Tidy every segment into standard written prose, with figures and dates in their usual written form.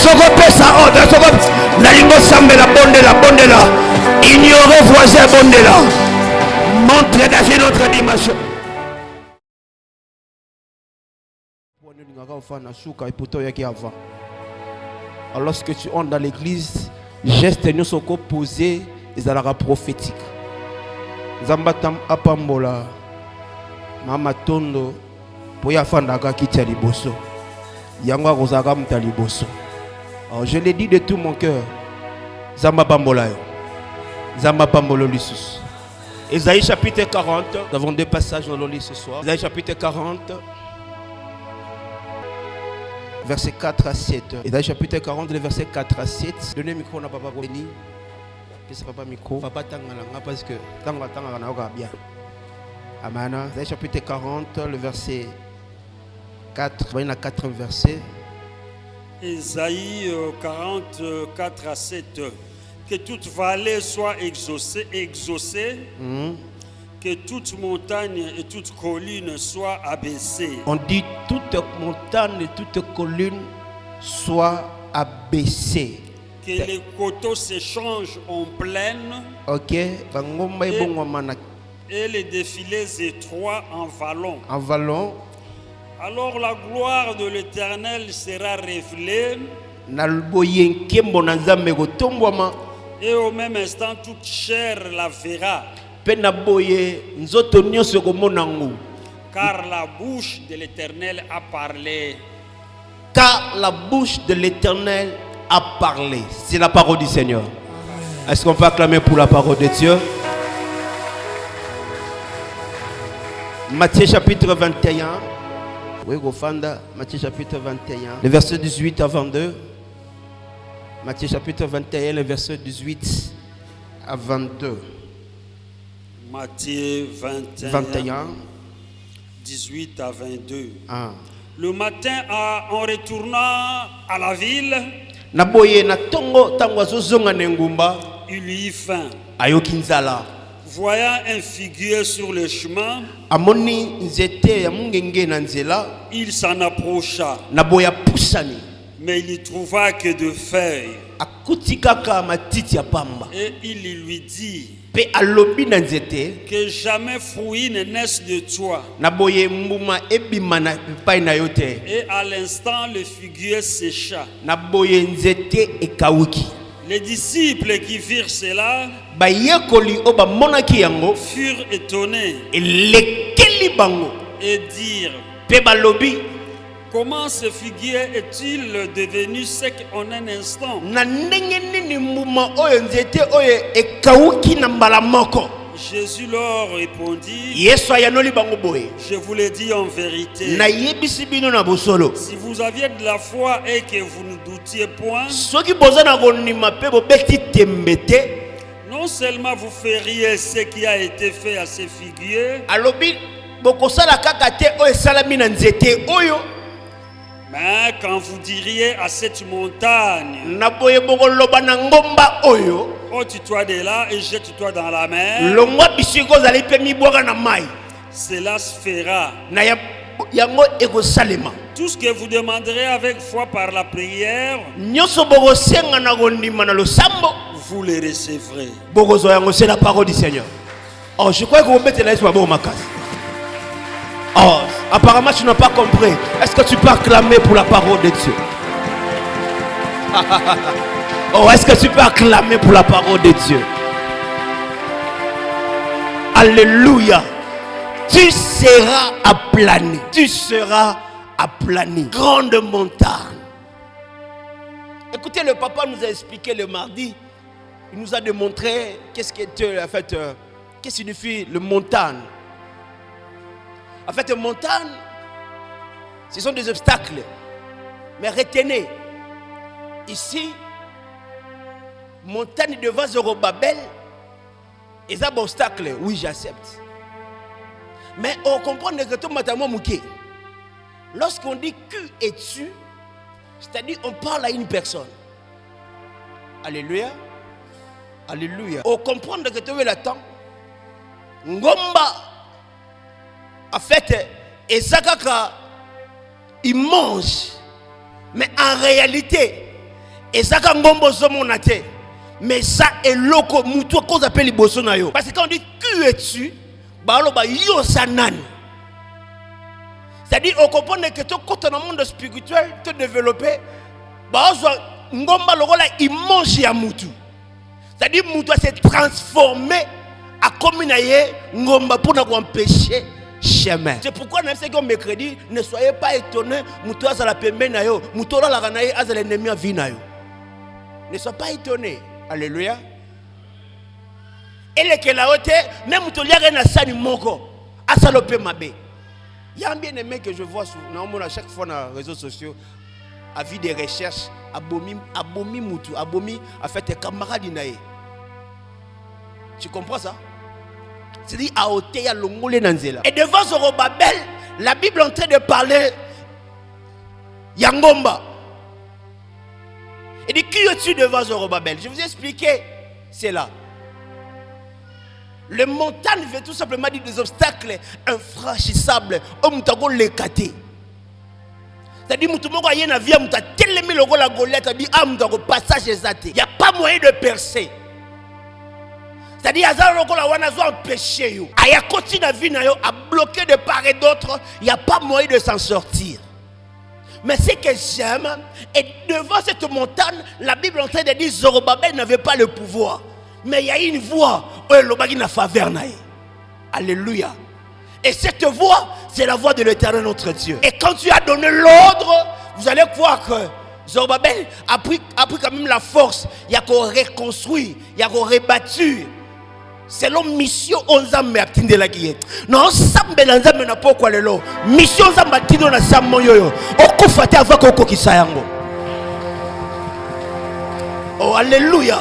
soko pesa ordre soko na lingo sambela bondela ignorer voisin bondela montre dans une autre dimension. Alors lorsque tu entres dans l'église, geste nous sont posés les alara prophétique. Zambatam apambola mama tondo poya fandaka kitia liboso. Yangwa rozaka mta liboso. Alors je l'ai dit de tout mon cœur. Zamba pambola yo. Zamba pambolo lisus. Ésaïe chapitre 40. Nous avons deux passages dans le lit ce soir. Ésaïe chapitre 40. Verset 4 à 7. Ésaïe chapitre 40, le verset 4 à 7. Donnez le micro à papa Béni. C'est papa micro. Papa tangana parce que tangana na bien. Amen. Ésaïe chapitre 40, le verset 4. Il y a 4 versets. Ésaïe 40, 4 à 7. Que toute vallée soit exaucée. Que toute montagne et toute colline soient abaissées. On dit toute montagne et toute colline soient abaissées. Que les coteaux s'échangent en plaine. Ok. Et les défilés étroits en vallon. En vallon. Alors la gloire de l'Éternel sera révélée. Et au même instant, toute chair la verra. Car la bouche de l'Éternel a parlé. Car la bouche de l'Éternel a parlé. C'est la parole du Seigneur. Est-ce qu'on peut acclamer pour la parole de Dieu? Matthieu chapitre 21. Oui, Gofanda, Matthieu chapitre 21. Le verset 18 à 22. Matthieu chapitre 21, le verset 18 à 22. Matthieu 21, 18 à 22. Ah. Le matin, en retournant à la ville, il y eut faim. Voyant un figuier sur le chemin, il s'en approcha. Mais il n'y trouva que de feuilles. Et il lui dit que jamais fruit ne naisse de toi. Et à l'instant, le figuier sécha. Les disciples qui virent cela furent étonnés et dirent: comment ce figuier est-il devenu sec en un instant? Jésus leur répondit: je vous le dis en vérité, si vous aviez de la foi et que vous ne doutiez point, non seulement vous feriez ce qui a été fait à ces figuiers, mais quand vous diriez à cette montagne: ôte-toi de là et jette-toi dans la mer, cela se fera. Tout ce que vous demanderez avec foi par la prière, vous le recevrez. C'est la parole du Seigneur. Oh, je crois que vous mettez la Oh, apparemment tu n'as pas compris. Est-ce que tu peux acclamer pour la parole de Dieu? Oh, est-ce que tu peux acclamer pour la parole de Dieu? Alléluia. Tu seras aplani. Tu seras aplani. Grande montagne. Écoutez, le papa nous a expliqué le mardi. Il nous a démontré qu'est-ce que signifie le montagne. En fait, une montagne, ce sont des obstacles. Mais retenez, ici, montagne devant Zorobabel, et ça, obstacle, oui, j'accepte. Mais on comprend que tout matamment mouké. Lorsqu'on dit que es-tu, c'est-à-dire on parle à une personne. Alléluia. Alléluia. On comprend que tu veux l'attendre. Ngomba. En fait, Ezakaka, il mange. Mais en réalité, Et ça quand ngombo zomona te. Mais ça est loko mutu qu'on appelle liboso na yo. Parce que quand on dit qui es-tu, baloba yo sanani. C'est-à-dire on comprend que tout côté dans le monde spirituel te développer, bazo ngomba lokola il mange ya mutu. C'est-à-dire mutu s'est transformé à comme naye ngomba pour nous empêcher chemin. C'est pourquoi même ce qu'on mercredi ne soyez pas étonnés mutu à la pembe na yo, mutu la kanaye à l'ennemi à vie na yo. Ne sois pas étonné. Alléluia. Et les que la haute, même mutu liaga na sani moko, à salope mabe. Il y a un bien-aimé que je vois sur à chaque fois dans les réseaux sociaux, à vie des recherches, abomi mutu, abomi a fait tes camarades inae. Tu comprends ça? C'est-à-dire à ôter à l'ongolé nanzela. Et devant Zorobabel, la Bible est en train de parler Yangomba. Et dit qui es-tu devant Zorobabel? Je vous ai expliqué, c'est là. Les montagnes veut tout simplement dire des obstacles infranchissables. Omutago le kate. C'est-à-dire mutumogo aye na via muta telemi logo la Goliath a dit ah mutago passage ezate. Il y a pas moyen de percer. C'est-à-dire azar logo la wana zo empêcher yo. Aya continue na vie na yo a bloqué de part et d'autre, il y a pas moyen de s'en sortir. Mais ce que j'aime, et devant cette montagne, la Bible est en train de dire Zorobabel n'avait pas le pouvoir. Mais il y a une voix où il a faveur. Alléluia. Et cette voix, c'est la voix de l'Éternel notre Dieu. Et quand tu as donné l'ordre, vous allez voir que Zorobabel a pris quand même la force. Il y a qu'on reconstruit, il y a qu'on rebattu. Selon mission onzambe atinde la guiye. Non sambe lanzambe na poko lelo. Mission onzambe atinde na sammo yoyo. Okufate avako okokisa yango. Oh alléluia.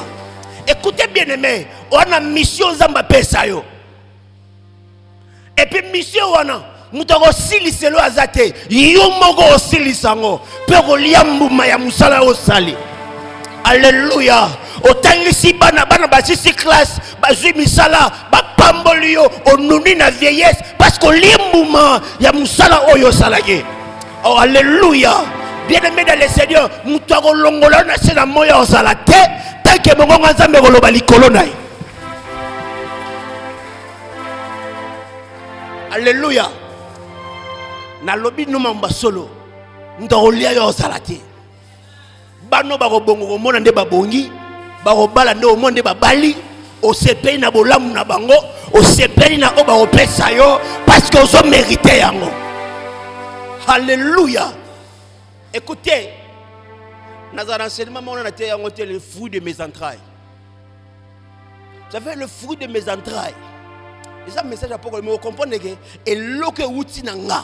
Écoutez bien aimé, on a mission zamba pesa yo. Et puis mission wana, mutako siliselo azate, yo moko osilisango, pe ko liambuma ya musala osali. Alléluia. Otangisi bana basisi classe, bazui misala, ba pamboli yo, onuni na vieillesse parce que liambuma ya musala oyo salage. Oh alléluia. Bien-aimé dans le Seigneur, mutako longola na sena moya osalate. Alléluia. Na lobi no mamba solo. Ndolia yo salate. Bano ba bongo ko mona nde babongi, ba ko bala nde o monde ba bali, o sepeli na bolamu na bango, o sepeli na o ba opesa yo parce que oso mérité yango. Alléluia. Écoutez, dans un enseignement, on a été le fruit de mes entrailles. Vous savez, le fruit de mes entrailles. Et ça, message à pourquoi vous comprenez que et l'oke outi nanga.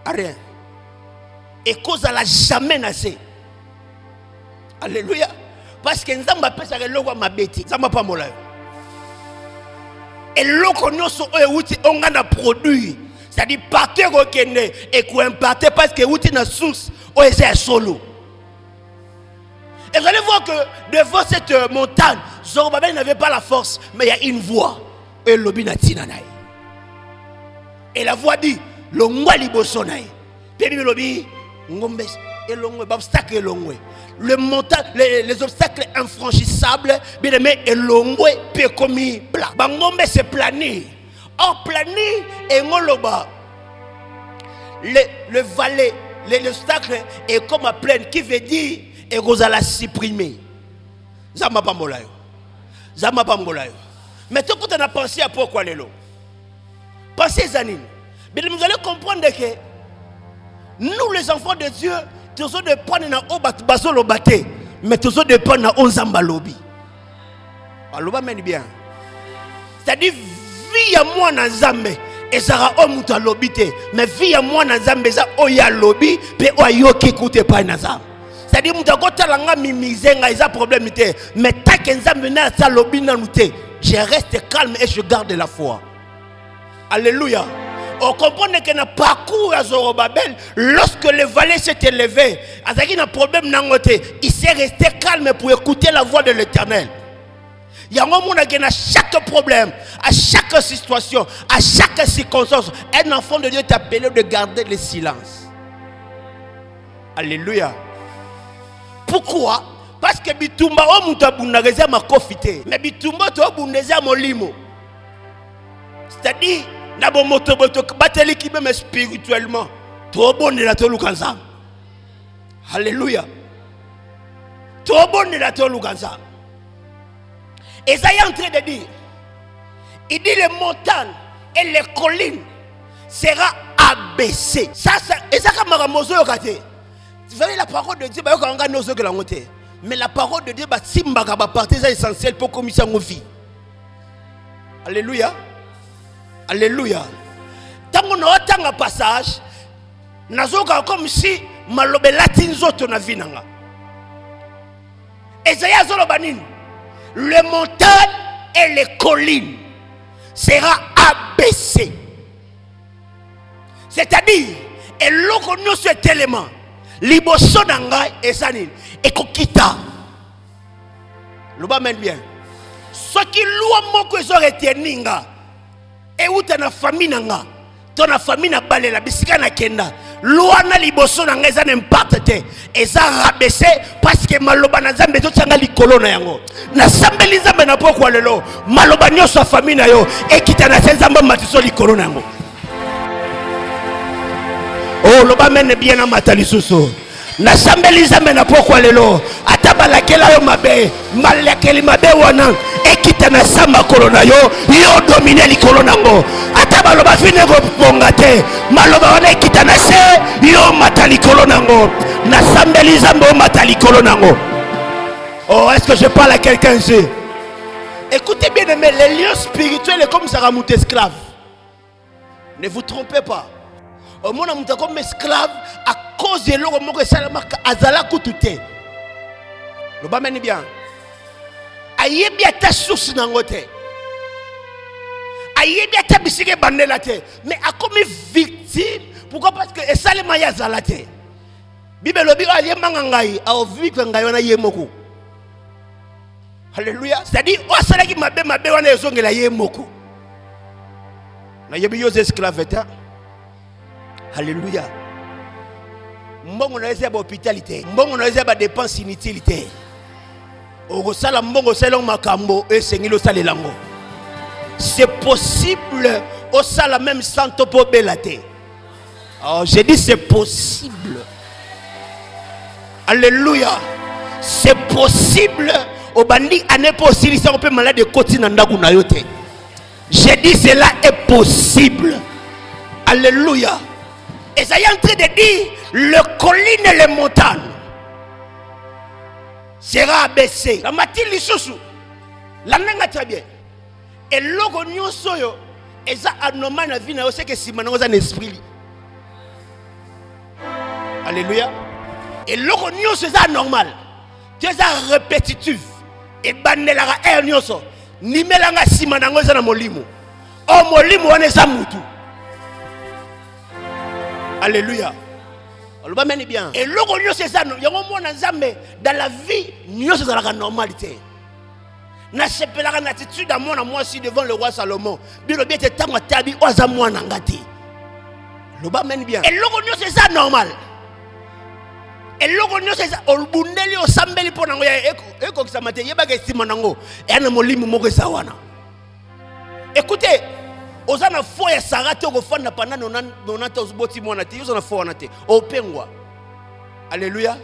Rien. Et cause à la jamais nassé. Alléluia. Parce que nous avons appelé ça le roi ma bêtise. Ça m'a pas molé. Et l'oke nous sommes outi on a produit. C'est-à-dire partir au Kenya et qu'on impacte parce que outi na source. On est solo. Et vous allez voir que devant cette montagne, Zorobabel n'avait pas la force, mais il y a une voix. Et la voix dit, l'ongwa libosonai. Le montagne, les obstacles infranchissables, bien aimé, et l'ongwe peut commis plat. Bangombe c'est plané. Or plané et ngoloba. Le valet, l'obstacle est comme à plaine qui veut dire et vous allez supprimer. Zama pambolayo. Zama pambolayo. Mais tout le monde a pensé à pourquoi les lots. Pensez Zanine. Mais vous allez comprendre que nous les enfants de Dieu, nous devons dépendre na obat basolo baté, mais nous devons dépendre na onzamba lobi. Aloba mène bien. C'est-à-dire vie à moi na Zambé. Et ça va au muta lobité, mais vie à moi na Zambé ça oya lobi, pe oyoki koute pa na Zambé. C'est-à-dire que langa mimizenga ils a problème mais tant que Nzambe na sa lobi na nute, je reste calme et je garde la foi. Alléluia. On comprend que dans le parcours à Zorobabel, lorsque le valet s'est élevé, il y a un problème dans le il s'est resté calme pour écouter la voix de l'Éternel. Il y a un moment à chaque problème, à chaque situation, à chaque circonstance, un enfant de Dieu est appelé de garder le silence. Alléluia. Pourquoi? Parce que bitumba o mutu abundageza makofite. Mais bitumba to abundeza molimo. C'est-à-dire na bo moto bateli ki même spirituellement. To bonela to lukanza. Alléluia. To bonela to lukanza. Et ça est en train de dire, il dit les montagnes et les collines sera abaissées. Ça et ça comme Ramozo Yokate. Vous voyez la parole de Dieu, mais la parole de Dieu, c'est essentiel pour commisser en vie. Alléluia. Alléluia. Tant qu'on a autant de passage, nazoka comme si malobe latin zoto na vinanga. Esaïe zolobanine. Les montagnes et les collines sera abaissées. C'est-à-dire, et l'eau nous cet élément, liboso nanga et sanine, et kokita. Le bas mène bien. Ce qui loue mon que j'aurais été ninga, et où t'as na famille nanga, ton na famille na balé la bisika na kenda. Loana liboso nanga eza n'impact te eza rabaissé parce que maloba na nzambe to tsanga likolo na yango na sambeli nzambe na pokwa lelo maloba nyoso famille na yo ekita na nzambe matiso likolo na yango. Oh loba mene bien na matali susu na sambeli nzambe na pokwa lelo atabala kela yo mabe malekeli mabe wana ekita na samba kolo na yo yo dominer likolo nango atabaloba fine ko bongate maloba wana ekita na se yo matali kolo nango na sambeli nzambe matali kolo nango. Oh, est-ce que je parle à quelqu'un ici? Écoutez bien aimé, les lieux spirituels est comme ça ramout esclave. Ne vous trompez pas. Au monde a comme esclave à cause de l'eau que salama azala kutute. Le bas mène bien. Aïe bien ta source nangote. Aïe bien ta bisige bandelate. Mais a comme victime. Pourquoi? Parce que et salama yazalate. Bible lobi alie mangangai a ovi kwengai wana yemoko. Alléluia. C'est-à-dire o sala ki mabe wana ezongela yemoko. Na yebi yo esclave ta. Alléluia. Mbongo na eza ba hospitalité. Mbongo na eza ba dépense inutilité. O sala mbongo selon makambo e sengilo salelango. C'est possible au sala même sans topo belate. Oh, j'ai dit c'est possible. Alléluia. C'est possible au bandi ane possible ça on peut malade de côté na ndaku na yote. J'ai dit cela est possible. Alléluia. Et ça est en train de dire le colline et les montagnes sera abaissé. La matière lisusu la nenga très bien. Et logo nyonso yo eza anormal na vie na yo c'est que si manango za esprit. Alléluia. Et logo nyonso eza normal. Tu es répétitif. Et bandelaka air nyonso nimelanga si manango za na molimo. O molimo wana eza mutu. Alléluia. On va mener bien. Et l'eau c'est ça. Il y a un moment dans la vie, nous c'est la normalité. Na sepela une attitude à moi aussi devant le roi Salomon. Bien le bien c'est tant tabi oza moi nangati. Le va mener bien. Et l'eau c'est ça normal. Et l'eau c'est ça. On bundeli o sambeli pour nango e ko ça maté yeba ke simanango. Et na molimo moko ça wana. Écoutez. Ozana foi ya sarate okofanda pendant 90 boti mwana te yozana foi wana te opengwa. Alléluia.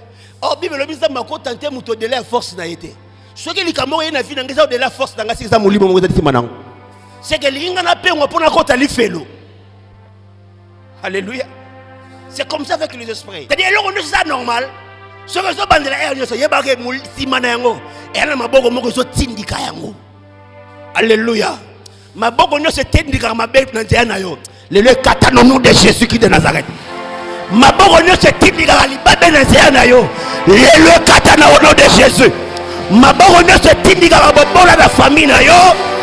Oh Bible le bisa mako tante muto de la force na yete. Soki likamo yena vie ngeza de la force nga sisa molimo mo tati manango. C'est que linga na pengwa pona kota lifelo. Alléluia. C'est comme ça avec les esprits. C'est-à-dire l'on est ça normal. Ce que so bandela air nyoso yeba ke simana yango. Et na maboko moko so tindika yango. Alléluia. Ma boko nyose tendika mabe na nzela na yo lelo kata no nom de Jésus qui de Nazareth. Ma boko nyose tendika libabe na nzela na yo lelo kata na nom de Jésus. Ma boko nyose tendika bobola na famille na yo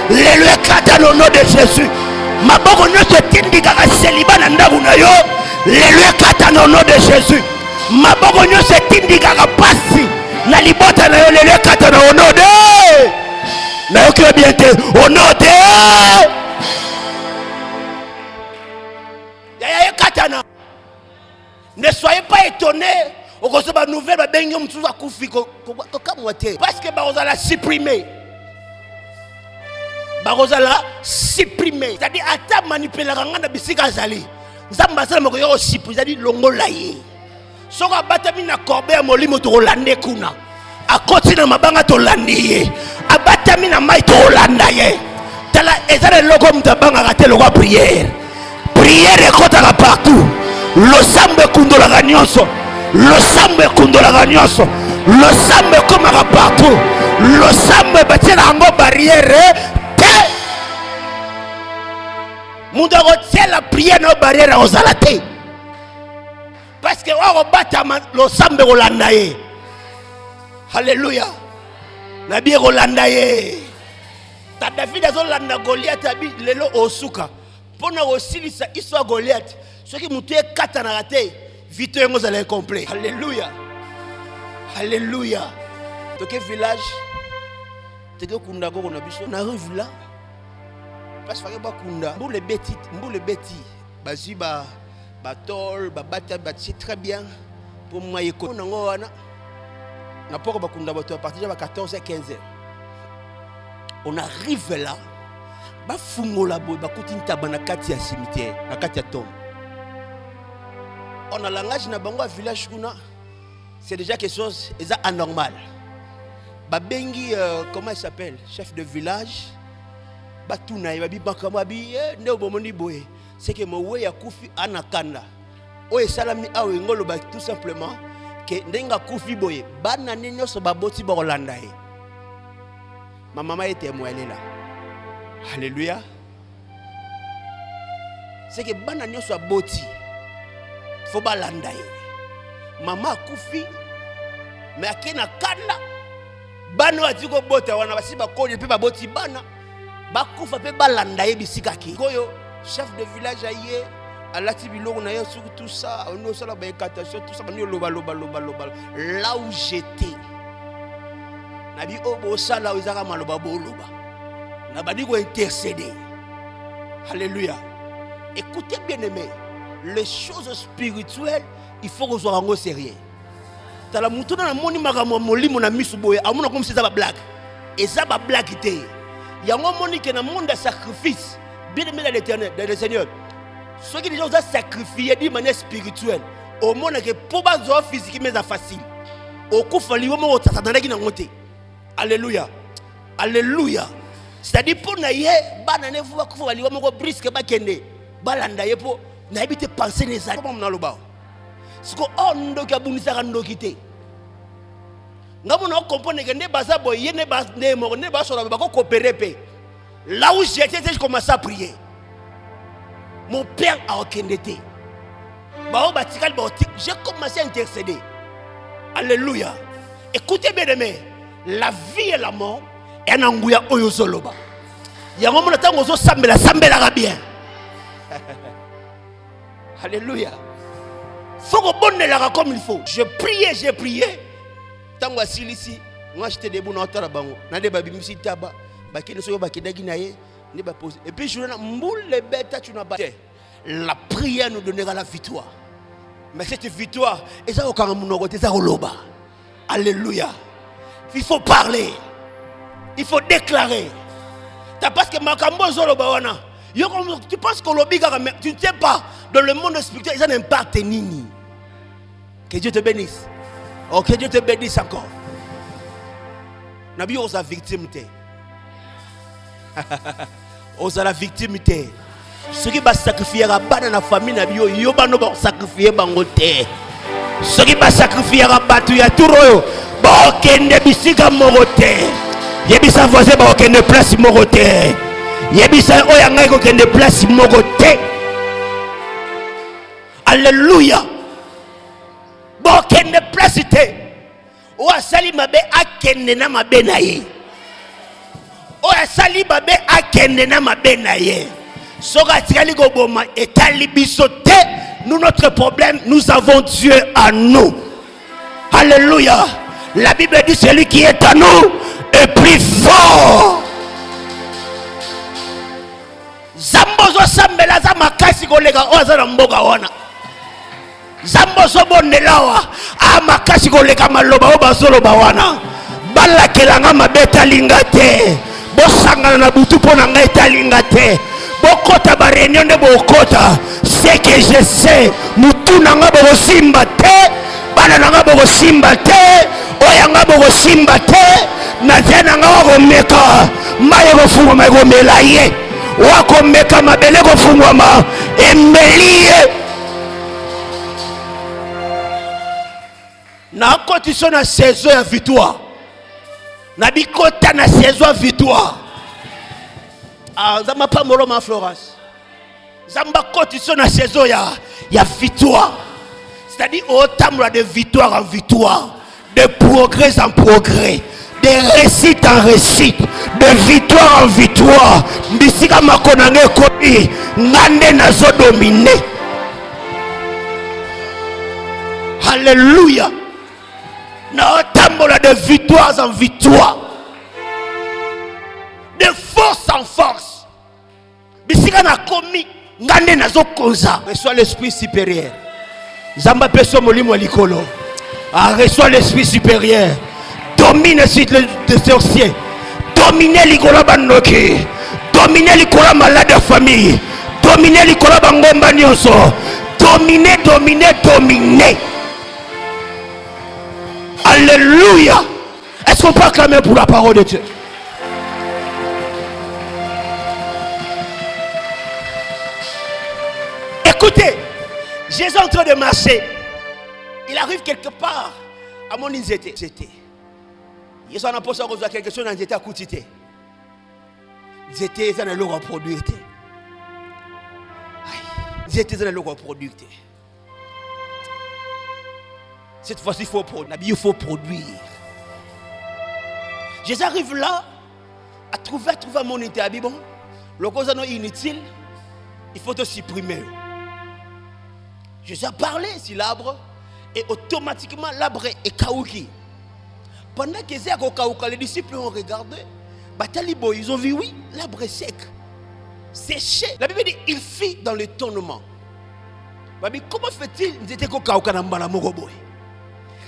lelo kata no nom de Jésus. Ma boko nyose tendika célibat na ndaku na yo lelo kata no nom de Jésus. Ma boko nyose tendika pasi na libota na yo lelo kata na nom de bien au nom de ne soyez pas étonnés okosoba nouvelle babengi mutuzu akufi ko kamwa te parce que bazala supprimer. Bazala supprimer. C'est-à-dire ata manipuler ngana bisika zali. Nzamba sala moko yo supprimer, c'est-à-dire longola ye. Soka batami na korbe ya molimo to lande kuna. Akoti na mabanga to lande ye. Abatami na mai to landa ye. Tala ezale loko mtabanga kate loko prière. Prière ekota partout. Lo sambe kundola ganyoso. Le sambe kundola ganyoso. Le sambe komaka partout. Le sambe batela ngo barrière te. Mundo retient la prière no barrière aux alaté. Parce que on bata le sambe rolanda ye. Alléluia. Nabi rolanda ye. Ta David azolanda Goliath abi lelo osuka. Pona osilisa histoire Goliath. Ce qui muté kata na raté. Vite ngo zala complet. Alléluia. Alléluia. Toke village. Teke kunda go na biso na arrive là. Parce que ba kunda. Mbule beti. Bazi ba batol babata bati très bien pour moi yeko na ngo wana. Na poko ba kunda bato à partir de 14 et 15 heures. On arrive là. Ba fungola boy ba kutinta bana kati ya cimetière, na kati ya tombe. On a langage na bango village kuna. C'est déjà quelque chose est anormal. Babengi comment il s'appelle, chef de village. Batuna babi bakama bi ne obomondi boye. C'est que mo we ya kufi anakanda. O esalami awe ngolo ba tout simplement que ndenga kufi boye. Bana ninyo so baboti ba Rolanda e. Ma maman était moelle là. Alléluia. C'est que bana ninyo so aboti. Faut ba landa e. Maman kufi mais akena kanda. Bana watiko bota wana basi ba kodi pe ba boti bana. Ba kufa pe ba landa e bisika ki. Koyo chef de village aïe à la tibilo na yo sur tout ça on nous sala ba écatation tout ça ba loba là où j'étais nabi obo sala uzaka maloba boloba na badi ko intercéder. Alléluia. Écoutez bien aimé, les choses spirituelles il faut que soit en sérieux. Tala mutu na moni makamo molimo na misuboye amuna comme si ça ba blague et ça ba blague té yango moni que na monde sacrifice. Bien aimé dans l'éternel, dans le Seigneur. Ceux qui ont sacrifié d'une manière spirituelle, au monde que pour pas physique mais facile. Au coup fallait au moment où ça qui n'a monté. Alléluia. Alléluia. C'est-à-dire pour naïe, banane vous va coup fallait au moment brisque ba kende. Balanda ye pour n'habiter penser les années comme dans le bas. Ce qu'on ndo kabunisa kando kité. Ngamo na comprendre que ne baza boye ne bas ne mo ne bas sur ba ko coopérer pe. Là où j'étais, je commençais à prier. Mon père a okendete. J'ai commencé à intercéder. Alléluia. Écoutez bien aimé, la vie et la mort est un angouya oyosoloba. Il y a un moment où on sambela bien. Alléluia. Faut qu'on bonne la comme il faut. Je priais. Tant que ici, moi j'étais debout dans le bango. Nade babi misi taba. Et puis je la prière nous donnera la victoire. Mais cette victoire, alléluia. Il faut parler. Il faut déclarer. Parce que tu penses que tu ne sais pas dans le monde spirituel, ils ont un impact nini. Que Dieu te bénisse. Oh, que Dieu te bénisse encore. Nabi osa victime. Osa la victimité. Ceux qui va sacrifier à la famille, yo ba no sacrifier bangote. Ceux qui va sacrifier à batu ya turo, ba okende bisika morote. Yebisa voisin ba okende place morote. Yebisa oyanga ko kende place morote. Alléluia. Ba okende place te. O asali mabe akende na mabe na ye. O asali babe akende na mabena ye. Soka tikali go boma etali bisote. Nous notre problème, nous avons Dieu à nous. Alléluia. La Bible dit celui qui est à nous est plus fort. Zambozo sambela za makasi kolega oza na mboga wana. Zambo sobondelawa amakasi koleka maloba o bazoloba wana balakelanga mabeta lingate bosangana na butu pona ngai talingate bokota ba réunion de bokota c'est que je sais mutuna nga bokosimba te bana nga bokosimba te oyanga bokosimba te na tena nga wakomeka maye kofungwa maye komela ye wakomeka mabele kofungwa ma emeliye na kotiso na saison ya victoire na bikota na saison ya victoire zamba pa molo ma Florence zamba kotiso na saison ya victoire, c'est-à-dire autant de victoire en victoire, de progrès en progrès, de réussite en réussite, de victoire en victoire. Bisika makonange kodi ngande nazo dominer. Alléluia. Na tambola de victoires en victoire, de force en force. Bisika na komi ngande nazo konza. Reçois l'esprit supérieur. Zamba peso molimo likolo. Reçois l'esprit supérieur. Domine sur les sorciers. Domine likolo banoki. Domine likolo malade de famille. Domine likolo bangomba nyonso. Domine, domine, domine. Alléluia. Est-ce qu'on peut acclamer pour la parole de Dieu? Écoutez, Jésus est en train de marcher. Il arrive quelque part à mon inzété. Jésus en a posé quelque chose dans l'inzété à coutité. Inzété, ça n'a pas produit. Inzété, ça n'a pas produit. Cette fois-ci, il faut produire. Il faut produire. Jésus arrive là à trouver mon unité. Bon, le cause est inutile. Il faut te supprimer. Jésus a parlé sur l'arbre et automatiquement l'arbre est kaouki. Pendant que Jésus a kaouka, les disciples ont regardé. Ils ont vu, oui, l'arbre est sec. Séché. La Bible dit, il fit dans l'étonnement. Comment fait-il? Ils étaient kaouka dans la moroboy.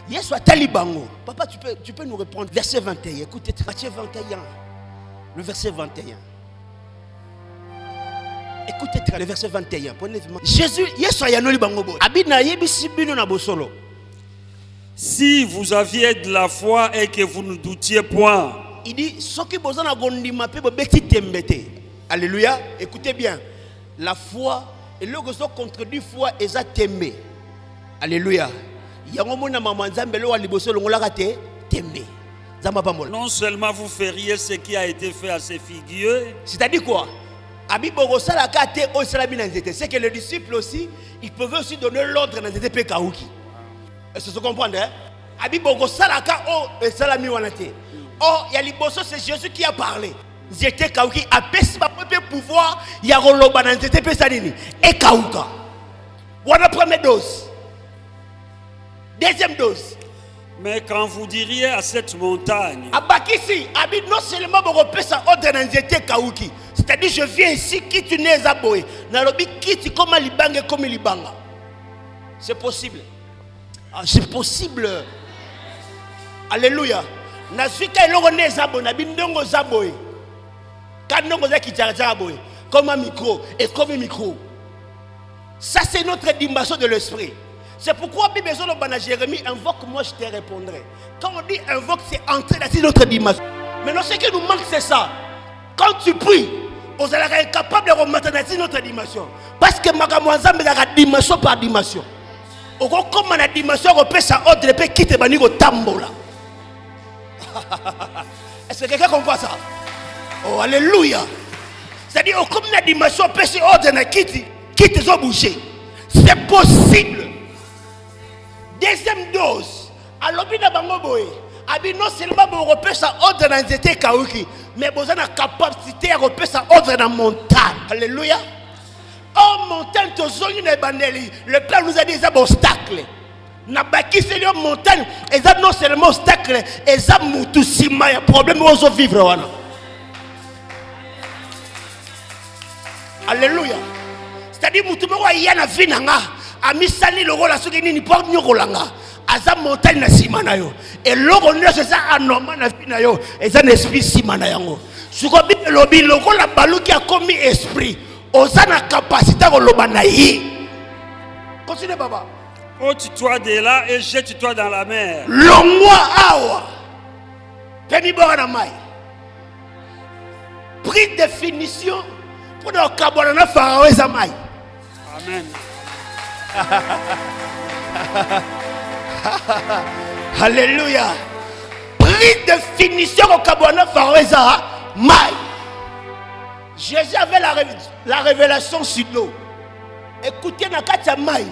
Yes, Talibango. Papa, tu peux nous répondre. Verset 21. Écoutez, Matthieu 21. Le verset 21. Écoutez le verset 21. Jésus, si vous aviez de la foi et que vous ne doutiez point. Il dit, alléluia. Écoutez bien. La foi, et le qui contredit foi, est à t'aimer. Alléluia. Non seulement vous feriez ce qui a été fait à ces figuiers. C'est-à-dire quoi? C'est que les disciples aussi, ils pouvaient aussi donner l'ordre dans les pékaouki. Est-ce que vous comprenez? Oh, il y a l'impossible, c'est Jésus qui a parlé. J'étais kaouki, a pouvoir, il y a roloba dans les pésanini. Et kaouka. Voilà la première dose. Deuxième dose. Mais quand vous diriez à cette montagne, non seulement vous repérez ça ordre dans les kaouki. C'est-à-dire, je viens ici, qui tu n'es pas boé. Nalobi, qui tu comme libanga comme libanga. C'est possible. C'est possible. Alléluia. Nasuka elongo ne zabo na bindongo zaboé. Kanongo za kitaraja boé. Comme un micro et comme un micro. Ça c'est notre dimension de l'esprit. C'est pourquoi Bible besoin Jérémie invoque, moi je te répondrai. Quand on dit invoque, c'est entrer dans notre dimension. Maintenant ce qui nous manque c'est ça. Quand tu pries, on est capable de remonter dans notre dimension. Parce que Magamouazam est la dimension par dimension. On comme la dimension, on peut ça ordre, on peut quitter Banigo Tambola. Est-ce que quelqu'un comprend ça? Oh, alléluia. C'est-à-dire, comme la dimension, on peut se ordre, on quitte les boucher. C'est possible. Deuxième dose. Alors, non seulement on repère ça ordre dans les étés kaouki, mais on a la capacité à repérer ça ordre dans la montagne. Alléluia. Oh, montagne, le père nous a dit des obstacles. Na baki c'est une montagne, et ça non seulement obstacle, et ça moutou sima, il y a problème où on vivre. Alléluia. C'est-à-dire, moutou il y a la vie nanga. amisali logo la soki nini porte nyokolanga aza montagne na sima na yo et logo nyonso eza anormal na vie na yo eza na esprit sima na yango siko bible lobi lokola baluki akomi esprit oza na capacité koloba na ye. Continue baba. Ôte-toi de là et jette-toi dans la mer. Longwa awa pemi bora na mai. Pris définition pour le kabona na pharaon eza mai. Amen. Alléluia. Pris définition au kabona pharaon eza mai. Jésus avait la révélation sur l'eau. Écoutez na katia mai.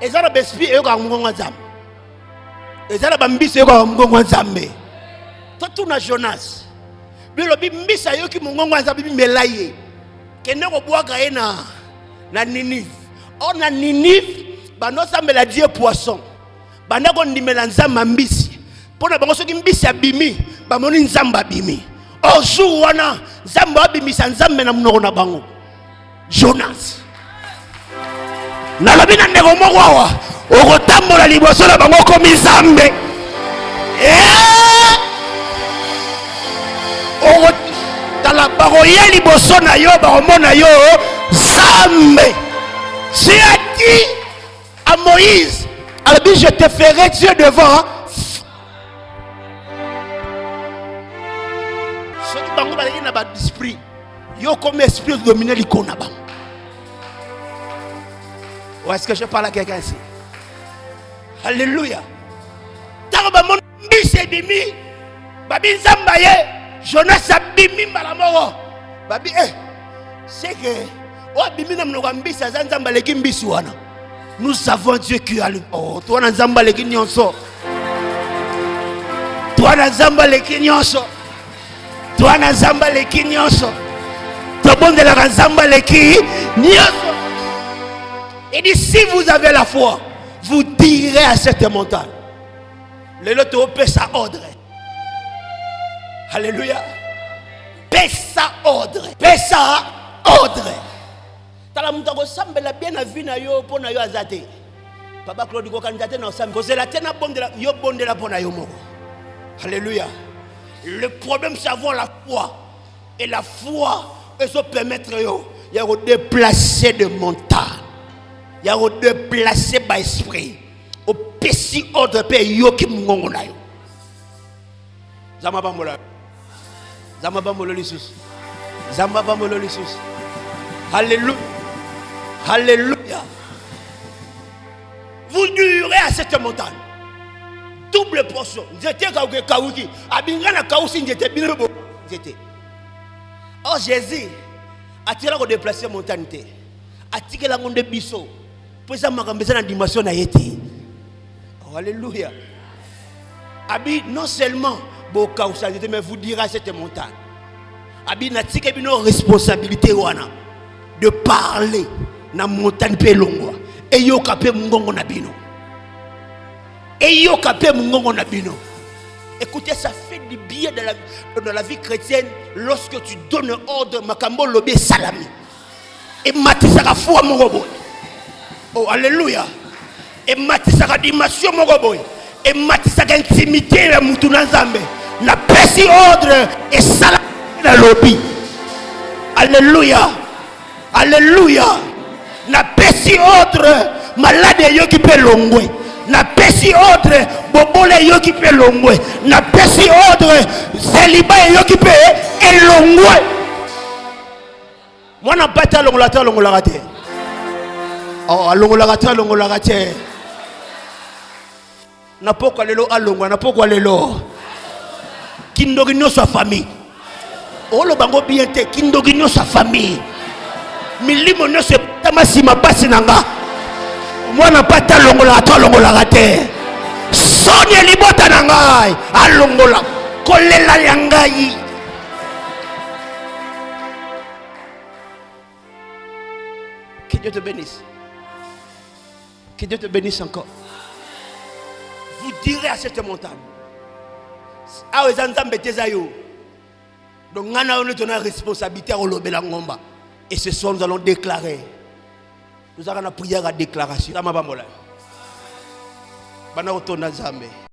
Eza na bespi e ko ngongo nzambe. Eza na bambisi e ko ngongo nzambe. Toto na Jonas. Bilobi mbisa yo ki ngongo nzambe bi melaye. Kende ko bwaka ye na Ninive. On a Ninive bano sambela Dieu poisson. Banda ko ndimela nzamba mbisi. Pona bango soki mbisi abimi, bamoni nzamba abimi. Ozu wana nzamba abimisa nzambe na munoko na bango. Jonas. Nalobi na ndeko moko awa okotambola liboso na bango komi nzambe. Okotala bakoya liboso na yo bakomona yo nzambe. Dieu a dit à Moïse, alors je te ferai Dieu devant. Ce qui bango balaki na ba esprit yo comme esprit dominer l'icône ba. Ou est-ce que je parle à quelqu'un ici? Alléluia. Taroba mon bise bimi babi nzamba ye Jonas abimi malamoro babi c'est que nous savons Dieu qui a le. Oh, toi na nzamba leki nyonso. Toi na nzamba leki nyonso. Toi na nzamba leki nyonso. Toi bon de la nzamba leki nyonso. Il dit si vous avez la foi, vous direz à cette montagne. Le loto paie sa ordre. Alléluia. Paie sa ordre. Paie sa ordre. Tala mutako sambela bien na vie na yo pona yo azate. Papa Claude ko kanjate na sambe. Kozela tena bondela yo bondela pona yo moko. Alléluia. Le problème c'est avoir la foi. Et la foi elle se permettre yo ya ko déplacer de montagne. Ya ko déplacer by esprit. Au pesi ordre pe yo ki mungongo na yo. Zama bambola. Zama bambola lisus. Zama bambola lisus. Alléluia. Alléluia. Vous durez à cette montagne. Double portion. J'étais kaouki. Abingana kaousi j'étais bien beau. J'étais. Oh Jésus. A-t-il déplacé montagne? A-t-il la monde biso? Pour ça m'a dans dimension na yété. Oh alléluia. Abi non seulement beau kaousa j'étais mais vous direz à cette montagne. Abi na tike bino responsabilité wana. De parler na montagne pe longwa et yo kapé mungongo na bino et yo kapé mungongo na bino. Écoutez, ça fait du bien dans la vie chrétienne lorsque tu donnes ordre makambo lobé salami et matisaka foi mogoboy. Oh alléluia. Et matisaka dimension mogoboy et matisaka intimité la mutu na nzambe na pesi ordre et salami na lobby. Alléluia. Alléluia. Na pesi ordre malade yo ki pe longwe. Na pesi ordre bobole yo ki pe longwe. Na pesi ordre célibat yo ki pe elongwe. Mwana pata longola te. Oh longola te. Na poko lelo alongwa na poko lelo. Kindogi no sa famille. Oh lo bango bien te kindogi no sa famille. Milimo ne se tamasima pasi nanga mwana pata longola te sonia libota nangai alongola kolela yangai. Que Dieu te bénisse. Que Dieu te bénisse encore. Vous direz à cette montagne ah les nzambe tezayo donc ngana on a responsabilité à lobela ngomba. Et ce soir, nous allons déclarer Nous avons une prière à déclaration. Bana otonda Nzambe.